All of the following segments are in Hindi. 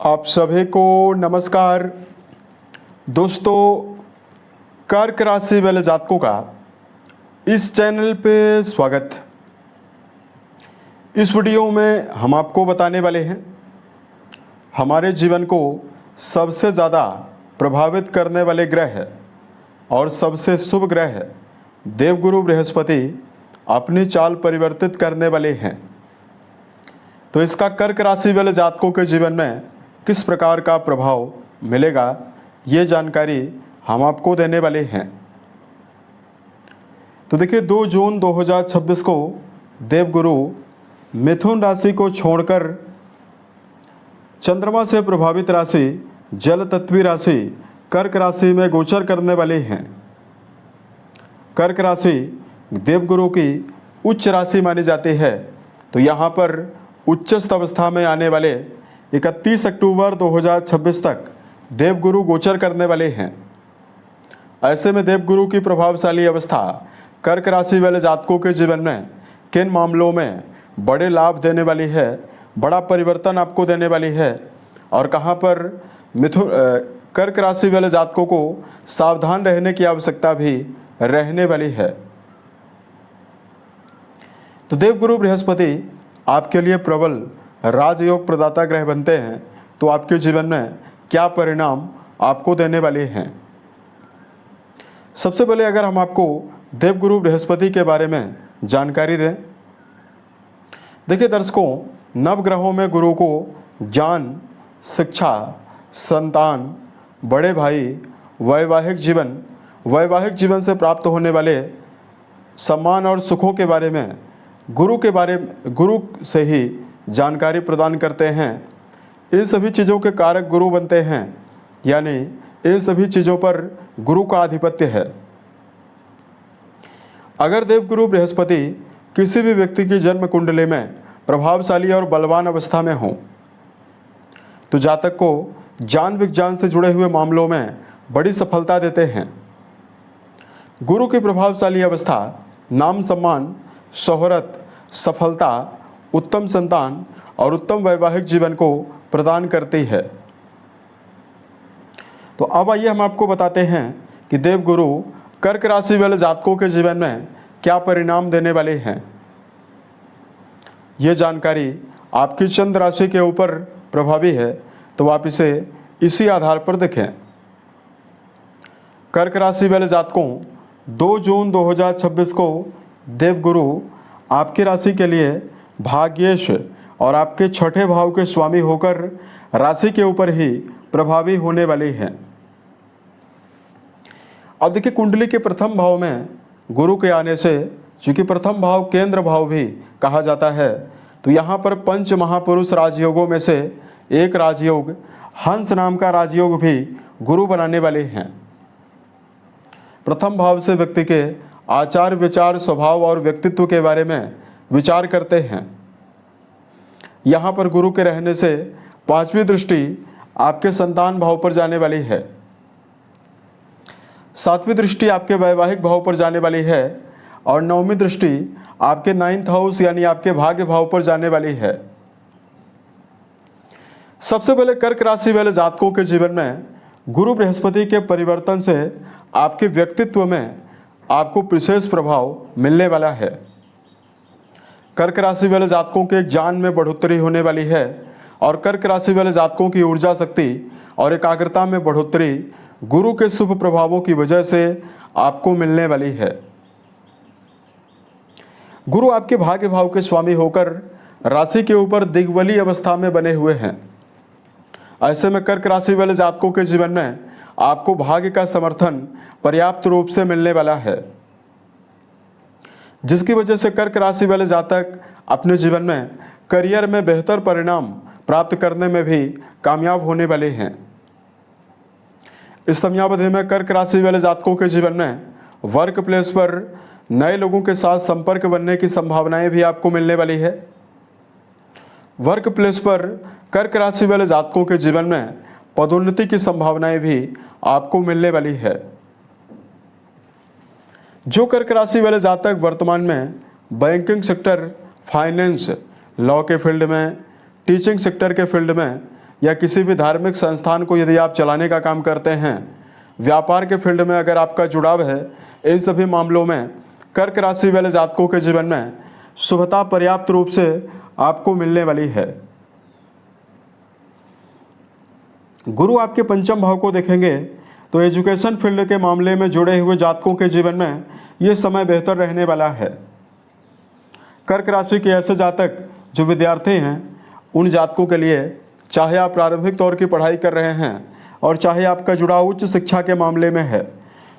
आप सभी को नमस्कार। दोस्तों, कर्क राशि वाले जातकों का इस चैनल पे स्वागत। इस वीडियो में हम आपको बताने वाले हैं हमारे जीवन को सबसे ज़्यादा प्रभावित करने वाले ग्रह और सबसे शुभ ग्रह देवगुरु बृहस्पति अपनी चाल परिवर्तित करने वाले हैं। तो इसका कर्क राशि वाले जातकों के जीवन में किस प्रकार का प्रभाव मिलेगा, ये जानकारी हम आपको देने वाले हैं। तो देखिए, 2 जून 2026 को देवगुरु मिथुन राशि को छोड़कर चंद्रमा से प्रभावित राशि जल तत्वी राशि कर्क राशि में गोचर करने वाले हैं। कर्क राशि देवगुरु की उच्च राशि मानी जाती है। तो यहाँ पर उच्चस्थ अवस्था में आने वाले 31 अक्टूबर 2026 तक देवगुरु गोचर करने वाले हैं। ऐसे में देवगुरु की प्रभावशाली अवस्था कर्क राशि वाले जातकों के जीवन में किन मामलों में बड़े लाभ देने वाली है, बड़ा परिवर्तन आपको देने वाली है, और कहाँ पर कर्क राशि वाले जातकों को सावधान रहने की आवश्यकता भी रहने वाली है। तो देवगुरु बृहस्पति आपके लिए प्रबल राजयोग प्रदाता ग्रह बनते हैं। तो आपके जीवन में क्या परिणाम आपको देने वाले हैं? सबसे पहले अगर हम आपको देवगुरु बृहस्पति के बारे में जानकारी दें, देखिए दर्शकों, नवग्रहों में गुरु को ज्ञान, शिक्षा, संतान, बड़े भाई, वैवाहिक जीवन से प्राप्त होने वाले सम्मान और सुखों के बारे में गुरु से ही जानकारी प्रदान करते हैं। इन सभी चीज़ों के कारक गुरु बनते हैं, यानी इन सभी चीज़ों पर गुरु का आधिपत्य है। अगर देवगुरु बृहस्पति किसी भी व्यक्ति की जन्म कुंडली में प्रभावशाली और बलवान अवस्था में हो तो जातक को ज्ञान विज्ञान से जुड़े हुए मामलों में बड़ी सफलता देते हैं। गुरु की प्रभावशाली अवस्था नाम, सम्मान, शोहरत, सफलता, उत्तम संतान और उत्तम वैवाहिक जीवन को प्रदान करती है। तो अब आइए हम आपको बताते हैं कि देवगुरु कर्क राशि वाले जातकों के जीवन में क्या परिणाम देने वाले हैं। ये जानकारी आपकी चंद्र राशि के ऊपर प्रभावी है, तो आप इसे इसी आधार पर देखें। कर्क राशि वाले जातकों, 2 जून 2026 को देवगुरु आपकी राशि के लिए भाग्येश और आपके छठे भाव के स्वामी होकर राशि के ऊपर ही प्रभावी होने वाली है। अब देखिए, कुंडली के प्रथम भाव में गुरु के आने से, चूंकि प्रथम भाव केंद्र भाव भी कहा जाता है, तो यहाँ पर पंच महापुरुष राजयोगों में से एक राजयोग हंस नाम का राजयोग भी गुरु बनाने वाले हैं। प्रथम भाव से व्यक्ति के आचार विचार, स्वभाव और व्यक्तित्व के बारे में विचार करते हैं। यहाँ पर गुरु के रहने से 5वीं दृष्टि आपके संतान भाव पर जाने वाली है, 7वीं दृष्टि आपके वैवाहिक भाव पर जाने वाली है, और 9वीं दृष्टि आपके 9th हाउस यानी आपके भाग्य भाव पर जाने वाली है। सबसे पहले कर्क राशि वाले जातकों के जीवन में गुरु बृहस्पति के परिवर्तन से आपके व्यक्तित्व में आपको विशेष प्रभाव मिलने वाला है। कर्क राशि वाले जातकों के ज्ञान में बढ़ोतरी होने वाली है, और कर्क राशि वाले जातकों की ऊर्जा शक्ति और एकाग्रता में बढ़ोतरी गुरु के शुभ प्रभावों की वजह से आपको मिलने वाली है। गुरु आपके भाग्य भाव के स्वामी होकर राशि के ऊपर दिग्वली अवस्था में बने हुए हैं। ऐसे में कर्क राशि वाले जातकों के जीवन में आपको भाग्य का समर्थन पर्याप्त रूप से मिलने वाला है, जिसकी वजह से कर्क राशि वाले जातक अपने जीवन में करियर में बेहतर परिणाम प्राप्त करने में भी कामयाब होने वाले हैं। इस समयावधि में कर्क राशि वाले जातकों के जीवन में वर्क प्लेस पर नए लोगों के साथ संपर्क बनने की संभावनाएं भी आपको मिलने वाली है। वर्क प्लेस पर कर्क राशि वाले जातकों के जीवन में पदोन्नति की संभावनाएं भी आपको मिलने वाली है। जो कर्क राशि वाले जातक वर्तमान में बैंकिंग सेक्टर, फाइनेंस, लॉ के फील्ड में, टीचिंग सेक्टर के फील्ड में या किसी भी धार्मिक संस्थान को यदि आप चलाने का काम करते हैं, व्यापार के फील्ड में अगर आपका जुड़ाव है, इन सभी मामलों में कर्क राशि वाले जातकों के जीवन में शुभता पर्याप्त रूप से आपको मिलने वाली है। गुरु आपके पंचम भाव को देखेंगे तो एजुकेशन फील्ड के मामले में जुड़े हुए जातकों के जीवन में ये समय बेहतर रहने वाला है। कर्क राशि के ऐसे जातक जो विद्यार्थी हैं, उन जातकों के लिए चाहे आप प्रारंभिक तौर की पढ़ाई कर रहे हैं और चाहे आपका जुड़ाव उच्च शिक्षा के मामले में है,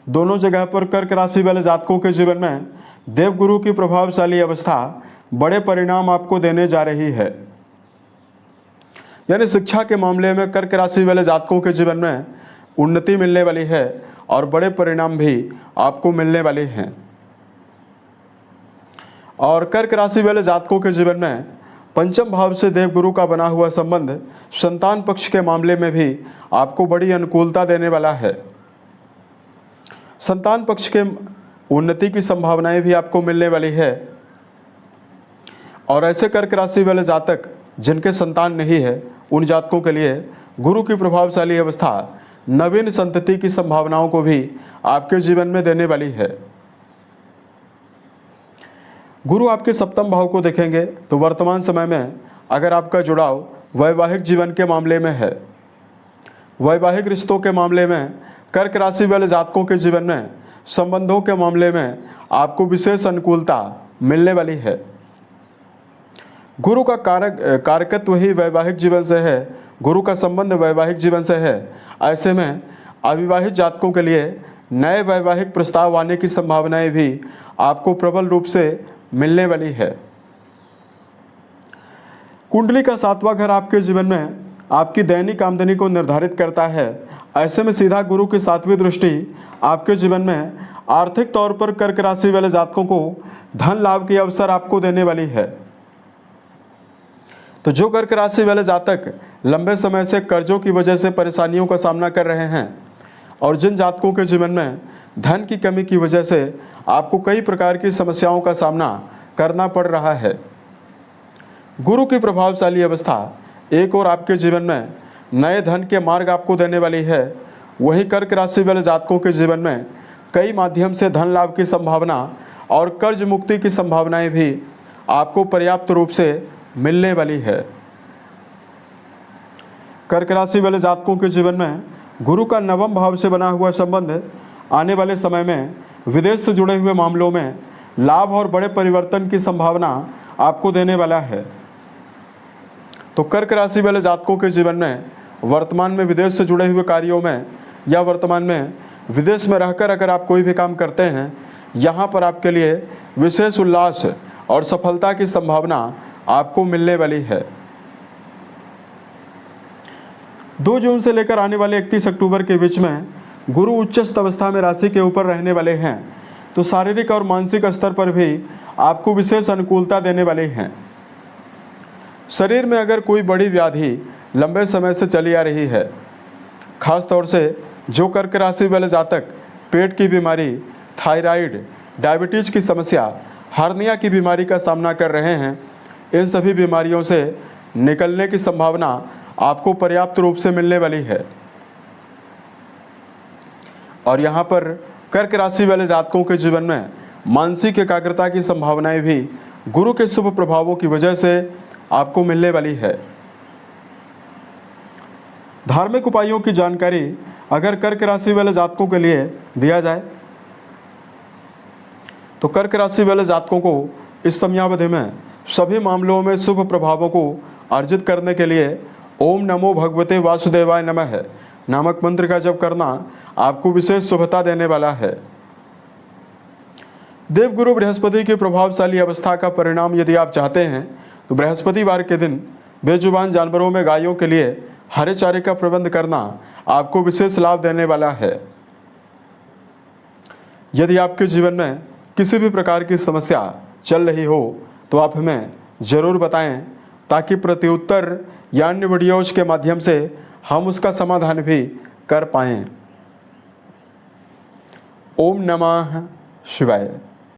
दोनों जगह पर कर्क राशि वाले जातकों के जीवन में देवगुरु की प्रभावशाली अवस्था बड़े परिणाम आपको देने जा रही है। यानी शिक्षा के मामले में कर्क राशि वाले जातकों के जीवन में उन्नति मिलने वाली है और बड़े परिणाम भी आपको मिलने वाले हैं। और कर्क राशि वाले जातकों के जीवन में पंचम भाव से देवगुरु का बना हुआ संबंध संतान पक्ष के मामले में भी आपको बड़ी अनुकूलता देने वाला है। संतान पक्ष के उन्नति की संभावनाएं भी आपको मिलने वाली है। और ऐसे कर्क राशि वाले जातक जिनके संतान नहीं है, उन जातकों के लिए गुरु की प्रभावशाली अवस्था नवीन संतति की संभावनाओं को भी आपके जीवन में देने वाली है। गुरु आपके सप्तम भाव को देखेंगे तो वर्तमान समय में अगर आपका जुड़ाव वैवाहिक जीवन के मामले में है, वैवाहिक रिश्तों के मामले में कर्क राशि वाले जातकों के जीवन में संबंधों के मामले में आपको विशेष अनुकूलता मिलने वाली है। गुरु का कारकत्व ही वैवाहिक जीवन से है, गुरु का संबंध वैवाहिक जीवन से है। ऐसे में अविवाहित जातकों के लिए नए वैवाहिक प्रस्ताव आने की संभावनाएं भी आपको प्रबल रूप से मिलने वाली है। कुंडली का 7वां घर आपके जीवन में आपकी दैनिक आमदनी को निर्धारित करता है। ऐसे में सीधा गुरु की 7वीं दृष्टि आपके जीवन में आर्थिक तौर पर कर्क राशि वाले जातकों को धन लाभ के अवसर आपको देने वाली है। तो जो कर्क राशि वाले जातक लंबे समय से कर्जों की वजह से परेशानियों का सामना कर रहे हैं और जिन जातकों के जीवन में धन की कमी की वजह से आपको कई प्रकार की समस्याओं का सामना करना पड़ रहा है, गुरु की प्रभावशाली अवस्था एक और आपके जीवन में नए धन के मार्ग आपको देने वाली है। वहीं कर्क राशि वाले जातकों के जीवन में कई माध्यम से धन लाभ की संभावना और कर्ज मुक्ति की संभावनाएं भी आपको पर्याप्त रूप से मिलने वाली है। कर्क राशि वाले जातकों के जीवन में गुरु का 9वें भाव से बना हुआ संबंध आने वाले समय में विदेश से जुड़े हुए मामलों में लाभ और बड़े परिवर्तन की संभावना आपको देने वाला है। तो कर्क राशि वाले जातकों के जीवन में वर्तमान में विदेश से जुड़े हुए कार्यों में या वर्तमान में विदेश में रहकर अगर आप कोई भी काम करते हैं, यहाँ पर आपके लिए विशेष उल्लास और सफलता की संभावना आपको मिलने वाली है। 2 जून से लेकर आने वाले 31 अक्टूबर के बीच में गुरु उच्चस्थ अवस्था में राशि के ऊपर रहने वाले हैं, तो शारीरिक और मानसिक स्तर पर भी आपको विशेष अनुकूलता देने वाले हैं। शरीर में अगर कोई बड़ी व्याधि लंबे समय से चली आ रही है, खास तौर से जो कर्क राशि वाले जातक पेट की बीमारी, थायराइड, डायबिटीज की समस्या, हार्निया की बीमारी का सामना कर रहे हैं, इन सभी बीमारियों से निकलने की संभावना आपको पर्याप्त रूप से मिलने वाली है। और यहाँ पर कर्क राशि वाले जातकों के जीवन में मानसिक एकाग्रता की संभावनाएं भी गुरु के शुभ प्रभावों की वजह से आपको मिलने वाली है। धार्मिक उपायों की जानकारी अगर कर्क राशि वाले जातकों के लिए दिया जाए तो कर्क राशि वाले जातकों को इस समयावधि में सभी मामलों में शुभ प्रभावों को अर्जित करने के लिए ओम नमो भगवते वासुदेवाय नमः नामक मंत्र का जप करना आपको विशेष शुभता देने वाला है। देवगुरु बृहस्पति की प्रभावशाली अवस्था का परिणाम यदि आप चाहते हैं तो बृहस्पतिवार के दिन बेजुबान जानवरों में गायों के लिए हरे चारे का प्रबंध करना आपको विशेष लाभ देने वाला है। यदि आपके जीवन में किसी भी प्रकार की समस्या चल रही हो तो आप हमें ज़रूर बताएं, ताकि प्रत्युत्तर या अन्य वीडियोज के माध्यम से हम उसका समाधान भी कर पाएं। ओम नमः शिवाय।